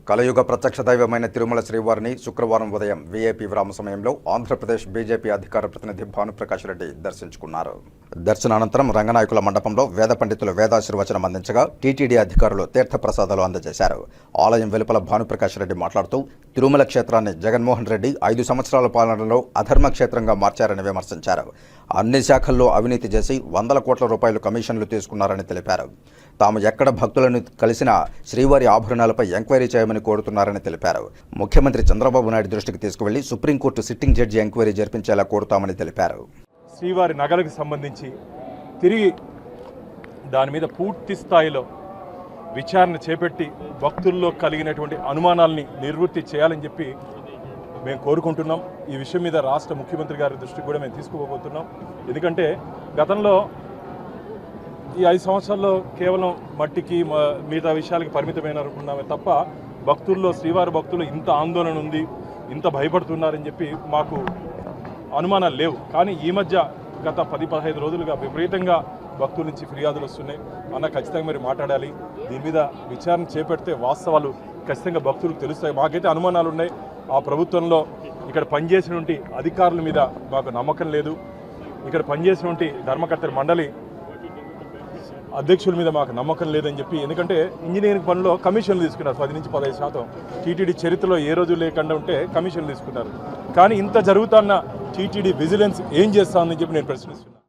కలయుగ ప్రత్యక్ష దైవమైన తిరుమల శ్రీవారిని శుక్రవారం ఉదయం వీఐపీ విరామ సమయంలో ఆంధ్రప్రదేశ్ బీజేపీ అధికార ప్రతినిధి భానుప్రకాష్ రెడ్డి దర్శించుకున్నారు. దర్శనానంతరం రంగనాయకుల మండపంలో వేద పండితులు వేదాశీర్వచనం అందించగా టీటీడీ అధికారులు తీర్థప్రసాదాలు అందజేశారు. ఆలయం వెలుపల భానుప్రకాష్ రెడ్డి మాట్లాడుతూ తిరుమల క్షేత్రాన్ని జగన్మోహన్ రెడ్డి 5 సంవత్సరాల పాలనలో అధర్మ క్షేత్రంగా మార్చారని విమర్శించారు. అన్ని శాఖల్లో అవినీతి చేసి 100 కోట్ల రూపాయలు కమిషన్లు తీసుకున్నారని తెలిపారు. తాము ఎక్కడ భక్తులను కలిసినా శ్రీవారి ఆభరణాలపై ఎంక్వైరీ చేయమని కోరుతున్నారని తెలిపారు. ముఖ్యమంత్రి చంద్రబాబు నాయుడు దృష్టికి తీసుకువెళ్లి సుప్రీంకోర్టు సిట్టింగ్ జడ్జి ఎంక్వైరీ జరిపించేలా కోరుతామని తెలిపారు. శ్రీవారి నగలకు సంబంధించి తిరిగి దాని మీద పూర్తి స్థాయిలో విచారణ చేపట్టి భక్తుల్లో కలిగినటువంటి అనుమానాలని నివృత్తి చేయాలని చెప్పి మేము కోరుకుంటున్నాం. ఈ విషయం మీద రాష్ట్ర ముఖ్యమంత్రి గారి దృష్టికి కూడా మేము తీసుకుపోతున్నాం. ఎందుకంటే గతంలో ఈ 5 సంవత్సరాల్లో కేవలం మట్టికి మిగతా విషయాలకి పరిమితమైన అనుకున్నామే తప్ప భక్తుల్లో శ్రీవారి భక్తులు ఇంత ఆందోళన ఉంది, ఇంత భయపడుతున్నారని చెప్పి మాకు అనుమానాలు లేవు. కానీ ఈ మధ్య గత 10-15 రోజులుగా విపరీతంగా భక్తుల నుంచి ఫిర్యాదులు వస్తున్నాయి. అన్న ఖచ్చితంగా మీరు మాట్లాడాలి, దీని మీద విచారణ చేపడితే వాస్తవాలు ఖచ్చితంగా భక్తులకు తెలుస్తాయి. మాకైతే అనుమానాలు ఉన్నాయి. ఆ ప్రభుత్వంలో ఇక్కడ పనిచేసినటువంటి అధికారుల మీద మాకు నమ్మకం లేదు. ఇక్కడ పనిచేసినటువంటి ధర్మకర్తల మండలి అధ్యక్షుల మీద మాకు నమ్మకం లేదని చెప్పి, ఎందుకంటే ఇంజనీరింగ్ పనిలో కమిషన్లు తీసుకున్నారు 10 నుంచి 15%. టీటీడీ చరిత్రలో ఏ రోజు లేకుండా ఉంటే కమిషన్లు తీసుకున్నారు. కానీ ఇంత జరుగుతున్న టీటీడీ విజిలెన్స్ ఏం చేస్తామని చెప్పి నేను ప్రశ్నిస్తున్నాను.